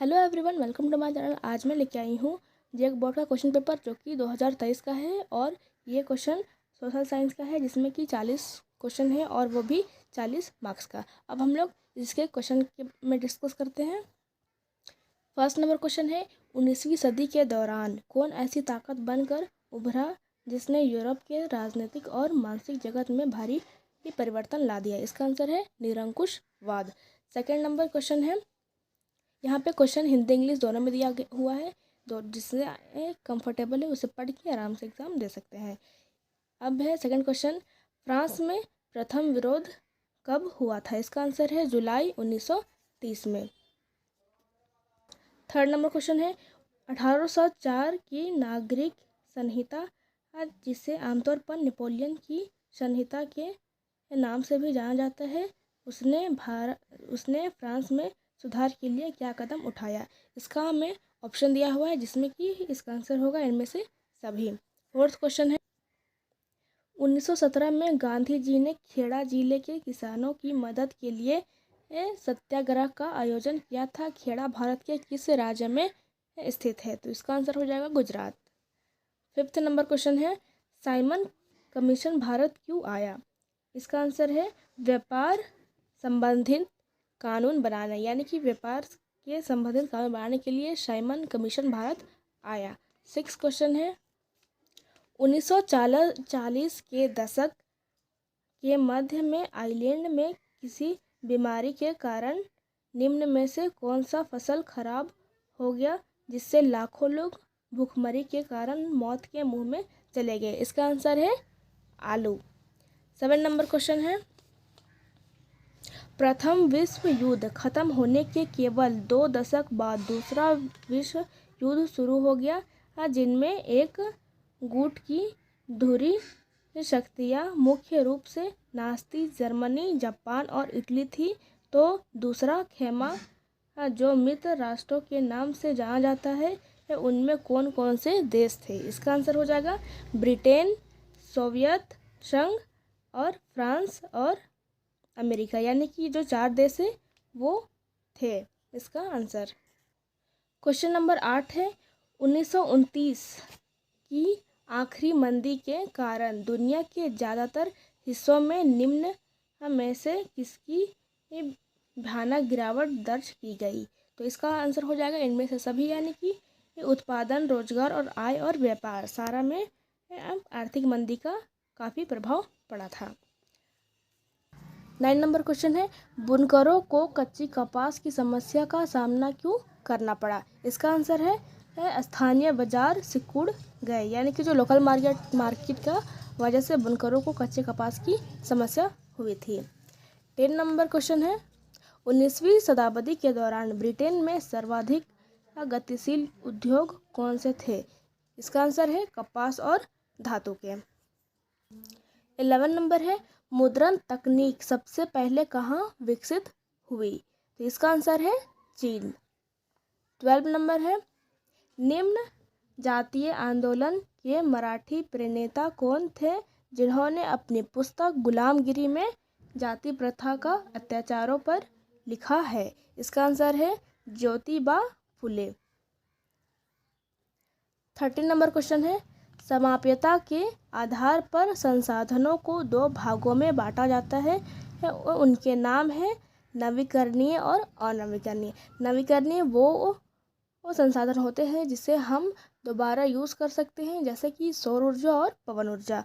Hello everyone, welcome to my channel. आज मैं लेके आई हूँ जेक बोर्ड का क्वेश्चन पेपर जो कि 2023 का है और ये क्वेश्चन सोशल साइंस का है जिसमें कि 40 क्वेश्चन है और वो भी 40 मार्क्स का। अब हम लोग इसके क्वेश्चन में डिस्कस करते हैं। फर्स्ट नंबर क्वेश्चन है, 19वीं सदी के दौरान कौन ऐसी ताकत बनकर उभरा जिसने यूरोप के राजनीतिक और मानसिक जगत में भारी परिवर्तन ला दिया। इसका आंसर है निरंकुशवाद। सेकेंड नंबर क्वेश्चन है, यहाँ पे क्वेश्चन हिंदी इंग्लिश दोनों में दिया हुआ है, तो जिससे कंफर्टेबल है उसे पढ़ के आराम से एग्जाम दे सकते हैं। अब है सेकंड क्वेश्चन, फ्रांस में प्रथम विरोध कब हुआ था। इसका आंसर है जुलाई 1930 में। थर्ड नंबर क्वेश्चन है, 1804 की नागरिक संहिता जिसे आमतौर पर नेपोलियन की संहिता के नाम से भी जाना जाता है, उसने फ्रांस में सुधार के लिए क्या कदम उठाया। इसका हमें ऑप्शन दिया हुआ है जिसमें कि इसका आंसर होगा इनमें से सभी। फोर्थ क्वेश्चन है, 1917 में गांधी जी ने खेड़ा जिले के किसानों की मदद के लिए सत्याग्रह का आयोजन किया था। खेड़ा भारत के किस राज्य में स्थित है, तो इसका आंसर हो जाएगा गुजरात। फिफ्थ नंबर क्वेश्चन है, साइमन कमीशन भारत क्यों आया। इसका आंसर है व्यापार संबंधित कानून बनाने, यानी कि व्यापार के संबंधित कानून बनाने के लिए साइमन कमीशन भारत आया। सिक्स क्वेश्चन है, 1940 के दशक के मध्य में आइलैंड में किसी बीमारी के कारण निम्न में से कौन सा फसल खराब हो गया जिससे लाखों लोग भूखमरी के कारण मौत के मुंह में चले गए। इसका आंसर है आलू। 7 नंबर क्वेश्चन है, प्रथम विश्व युद्ध खत्म होने के केवल 2 दशक बाद दूसरा विश्व युद्ध शुरू हो गया, जिनमें एक गुट की धुरी शक्तियां मुख्य रूप से नाज़ी जर्मनी, जापान और इटली थी, तो दूसरा खेमा जो मित्र राष्ट्रों के नाम से जाना जाता है, उनमें कौन कौन से देश थे। इसका आंसर हो जाएगा ब्रिटेन, सोवियत संघ और फ्रांस और अमेरिका, यानी कि जो 4 देश है वो थे इसका आंसर। क्वेश्चन नंबर 8 है, 1929 की आखिरी मंदी के कारण दुनिया के ज़्यादातर हिस्सों में निम्न में से किसकी भयानक गिरावट दर्ज की गई। तो इसका आंसर हो जाएगा इनमें से सभी, यानी कि उत्पादन, रोजगार और आय और व्यापार सारा में आर्थिक मंदी का काफ़ी प्रभाव पड़ा था। 9 नंबर क्वेश्चन है, बुनकरों को कच्ची कपास की समस्या का सामना क्यों करना पड़ा। इसका आंसर है स्थानीय बाजार सिकुड़ गए, यानी कि जो लोकल मार्केट का वजह से बुनकरों को कच्चे कपास की समस्या हुई थी। 10 नंबर क्वेश्चन है, 19वीं शताब्दी के दौरान ब्रिटेन में सर्वाधिक गतिशील उद्योग कौन से थे। इसका आंसर है कपास और धातु के। 11 नंबर है, मुद्रण तकनीक सबसे पहले कहाँ विकसित हुई। तो इसका आंसर है चीन। 12 नंबर है, निम्न जातीय आंदोलन के मराठी प्रणेता कौन थे जिन्होंने अपनी पुस्तक गुलामगिरी में जाति प्रथा का अत्याचारों पर लिखा है। इसका आंसर है ज्योतिबा फुले। 13 नंबर क्वेश्चन है, समाप्यता के आधार पर संसाधनों को 2 भागों में बांटा जाता है, उनके नाम है नवीकरणीय और अनवीकरणीय। नवीकरणीय वो संसाधन होते हैं जिसे हम दोबारा यूज़ कर सकते हैं, जैसे कि सौर ऊर्जा और पवन ऊर्जा।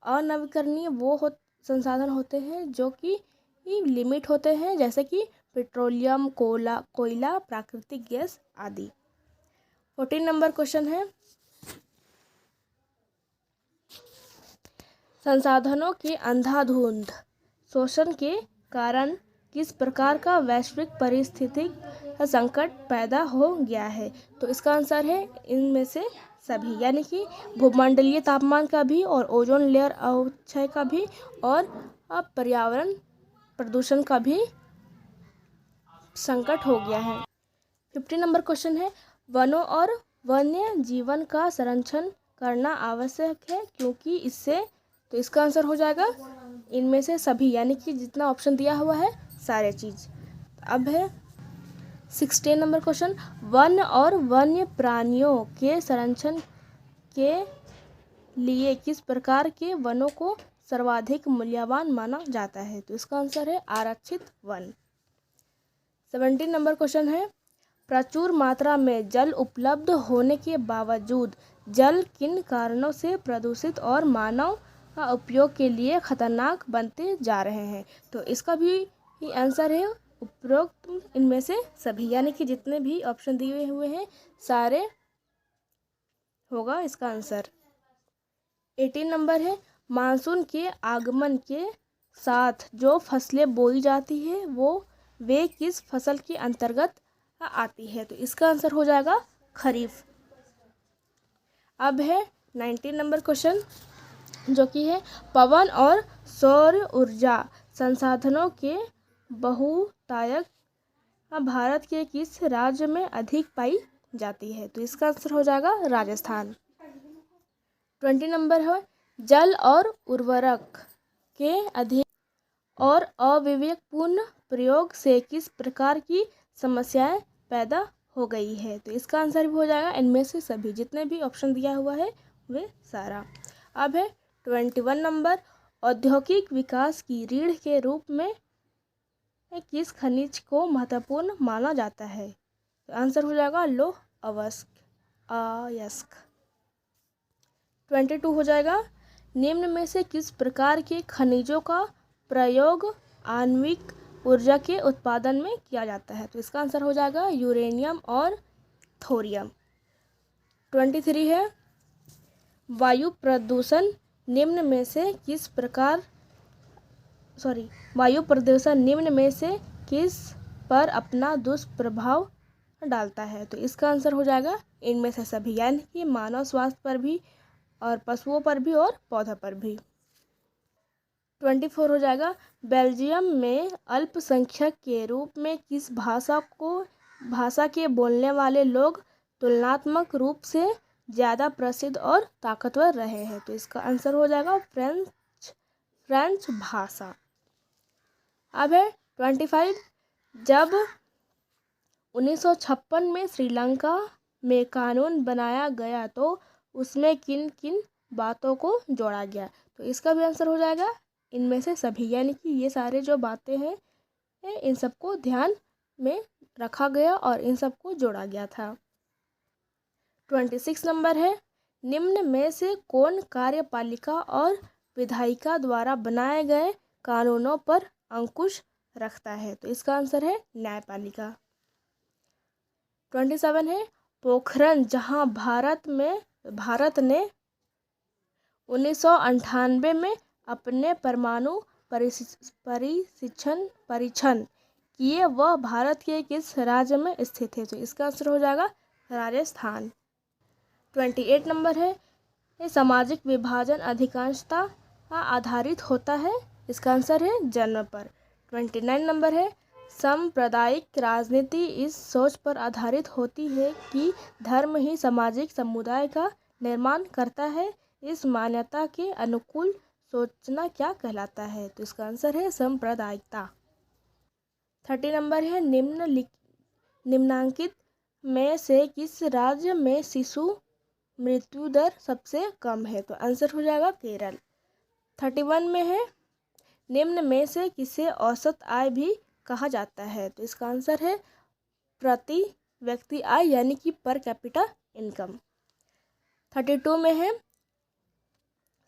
अनवीकरणीय वो संसाधन होते हैं जो कि लिमिट होते हैं, जैसे कि पेट्रोलियम, कोयला, प्राकृतिक गैस आदि। 14 नंबर क्वेश्चन है, संसाधनों के अंधाधुंध शोषण के कारण किस प्रकार का वैश्विक पारिस्थितिक संकट पैदा हो गया है। तो इसका आंसर है इनमें से सभी, यानी कि भूमंडलीय तापमान का भी और ओजोन लेयर अवक्षय का भी और पर्यावरण प्रदूषण का भी संकट हो गया है। 15 नंबर क्वेश्चन है, वनों और वन्य जीवन का संरक्षण करना आवश्यक है क्योंकि इससे। तो इसका आंसर हो जाएगा इनमें से सभी, यानी कि जितना ऑप्शन दिया हुआ है सारे चीज़। अब है 16 नंबर क्वेश्चन, वन और वन्य प्राणियों के संरक्षण के लिए किस प्रकार के वनों को सर्वाधिक मूल्यवान माना जाता है? तो इसका आंसर है आरक्षित वन। 17 नंबर क्वेश्चन है, प्रचुर मात्रा में जल उपलब्ध होने के बावजूद जल किन कारणों से प्रदूषित और मानव उपयोग के लिए खतरनाक बनते जा रहे हैं? तो इसका भी आंसर है उपरोक्त इनमें से सभी, यानी कि जितने भी ऑप्शन दिए हुए हैं सारे होगा इसका आंसर। 18 नंबर है, मानसून के आगमन के साथ जो फसलें बोई जाती है वे किस फसल के अंतर्गत आती है? तो इसका आंसर हो जाएगा खरीफ। अब है 19 नंबर क्वेश्चन, जो कि है पवन और सौर ऊर्जा संसाधनों के बहुतायत भारत के किस राज्य में अधिक पाई जाती है? तो इसका आंसर हो जाएगा राजस्थान। 20 नंबर है, जल और उर्वरक के अधिक और अविवेकपूर्ण प्रयोग से किस प्रकार की समस्याएं पैदा हो गई है? तो इसका आंसर भी हो जाएगा इनमें से सभी, जितने भी ऑप्शन दिया हुआ है वे सारा। अब है 21 नंबर, औद्योगिक विकास की रीढ़ के रूप में किस खनिज को महत्वपूर्ण माना जाता है? तो आंसर हो जाएगा लौह अयस्क। 22 हो जाएगा, निम्न में से किस प्रकार के खनिजों का प्रयोग आणविक ऊर्जा के उत्पादन में किया जाता है? तो इसका आंसर हो जाएगा यूरेनियम और थोरियम। 23 है, वायु प्रदूषण निम्न में से किस पर अपना दुष्प्रभाव डालता है? तो इसका आंसर हो जाएगा इनमें से सभी, यानी कि मानव स्वास्थ्य पर भी और पशुओं पर भी और पौधों पर भी। 24 हो जाएगा, बेल्जियम में अल्पसंख्यक के रूप में किस भाषा के बोलने वाले लोग तुलनात्मक रूप से ज़्यादा प्रसिद्ध और ताकतवर रहे हैं? तो इसका आंसर हो जाएगा फ्रेंच भाषा। अब है 25, जब 1956 में श्रीलंका में कानून बनाया गया तो उसमें किन किन बातों को जोड़ा गया? तो इसका भी आंसर हो जाएगा इनमें से सभी, यानी कि ये सारे जो बातें हैं इन सबको ध्यान में रखा गया और इन सबको जोड़ा गया था। 26 नंबर है, निम्न में से कौन कार्यपालिका और विधायिका द्वारा बनाए गए कानूनों पर अंकुश रखता है? तो इसका आंसर है न्यायपालिका। 27 है, पोखरण जहां भारत ने 1998 में अपने परमाणु परीक्षण किए, वह भारत के किस राज्य में स्थित है? तो इसका आंसर हो जाएगा राजस्थान। 28 नंबर है, सामाजिक विभाजन अधिकांशतः आधारित होता है? इसका आंसर है जन्म पर। 29 नंबर है, सांप्रदायिक राजनीति इस सोच पर आधारित होती है कि धर्म ही सामाजिक समुदाय का निर्माण करता है। इस मान्यता के अनुकूल सोचना क्या कहलाता है? तो इसका आंसर है सांप्रदायिकता। 30 नंबर है, निम्नांकित में से किस राज्य में शिशु मृत्यु दर सबसे कम है? तो आंसर हो जाएगा केरल। 31 में है, निम्न में से किसे औसत आय भी कहा जाता है? तो इसका आंसर है प्रति व्यक्ति आय, यानी कि पर कैपिटा इनकम। 32 में है,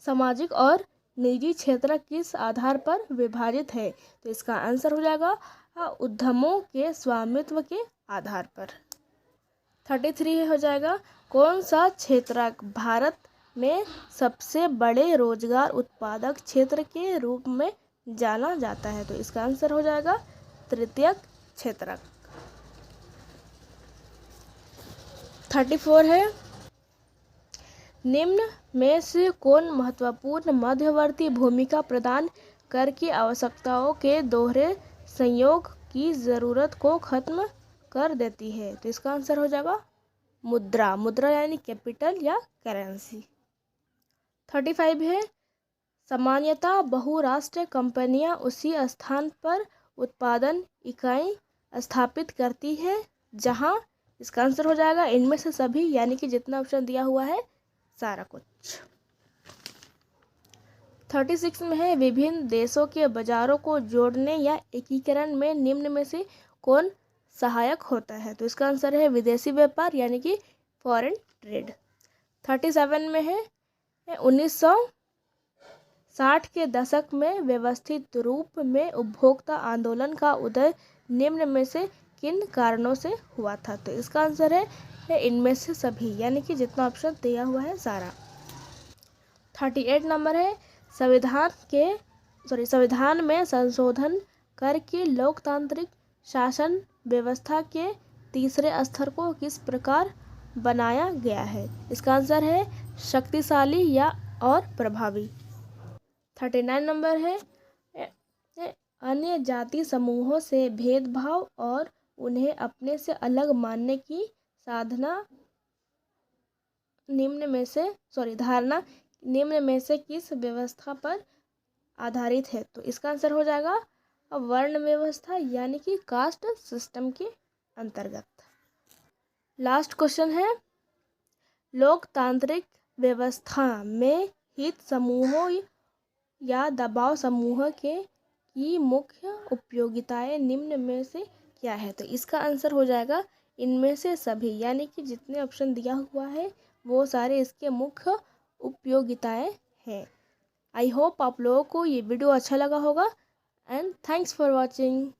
सामाजिक और निजी क्षेत्र किस आधार पर विभाजित है? तो इसका आंसर हो जाएगा उद्यमों के स्वामित्व के आधार पर। 33 हो जाएगा, कौन सा क्षेत्र भारत में सबसे बड़े रोजगार उत्पादक क्षेत्र के रूप में जाना जाता है? तो इसका आंसर हो जाएगा तृतीयक क्षेत्र। 34 है, निम्न में से कौन महत्वपूर्ण मध्यवर्ती भूमिका प्रदान करके आवश्यकताओं के दोहरे संयोग की ज़रूरत को खत्म कर देती है? तो इसका आंसर हो जाएगा मुद्रा यानी कैपिटल या करेंसी। 35 है, सामान्यतः बहुराष्ट्रीय कंपनियां उसी स्थान पर उत्पादन इकाई स्थापित करती है, जहां इसका आंसर हो जाएगा इनमें से सभी, यानी कि जितना ऑप्शन दिया हुआ है सारा कुछ। 36 में है विभिन्न देशों के बाजारों को जोड़ने या एकीकरण में निम्न में से कौन सहायक होता है? तो इसका आंसर है विदेशी व्यापार, यानी कि फॉरेन ट्रेड। 37 में है 1960 के दशक में व्यवस्थित रूप में उपभोक्ता आंदोलन का उदय निम्न में से किन कारणों से हुआ था? तो इसका आंसर है इनमें से सभी, यानी कि जितना ऑप्शन दिया हुआ है सारा। 38 नंबर है संविधान में संशोधन करके लोकतांत्रिक शासन व्यवस्था के तीसरे स्तर को किस प्रकार बनाया गया है? इसका आंसर है शक्तिशाली या और प्रभावी। 39 नंबर है अन्य जाति समूहों से भेदभाव और उन्हें अपने से अलग मानने की धारणा निम्न में से किस व्यवस्था पर आधारित है? तो इसका आंसर हो जाएगा वर्ण व्यवस्था, यानी कि कास्ट सिस्टम के अंतर्गत। लास्ट क्वेश्चन है लोकतांत्रिक व्यवस्था में हित समूहों या दबाव समूह की मुख्य उपयोगिताएं निम्न में से क्या है? तो इसका आंसर हो जाएगा इनमें से सभी, यानी कि जितने ऑप्शन दिया हुआ है वो सारे इसके मुख्य उपयोगिताएं हैं। आई होप आप लोगों को ये वीडियो अच्छा लगा होगा एंड थैंक्स फॉर वॉचिंग।